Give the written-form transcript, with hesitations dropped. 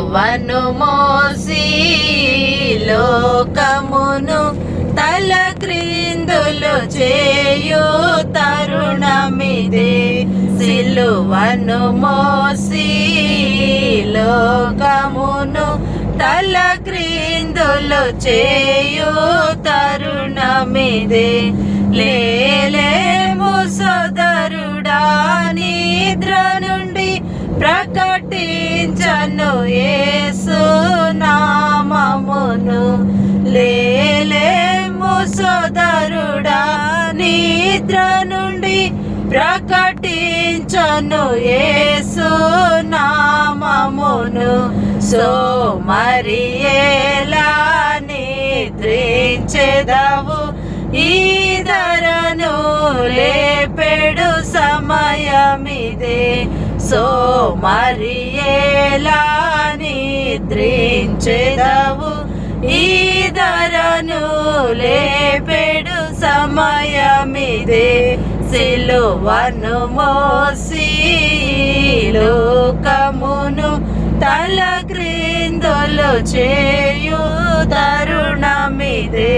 సిలువను మోసి లోకమును తల క్రిందులు చేయు తరుణమిదే. సిలువను మోసి లోకమును తల క్రిందులు చేయు తరుణమిదే. లేలేము సోదరుడా నిద్ర నుండి ప్రకటించను యేసు నామమును. లేలేము సోదరుడా నిద్ర నుండి ప్రకటించను యేసు నామమును. సోమరియేలా నిద్రించెదవు, ఈ ధరను లేపెడు సమయమిదే. సోమరియేలా నిద్రించెదవు, ఈ ధరను లేపెడు సమయమిదే. సిలువను మోసి లోకమును తల క్రిందులు చేయు తరుణమిదే.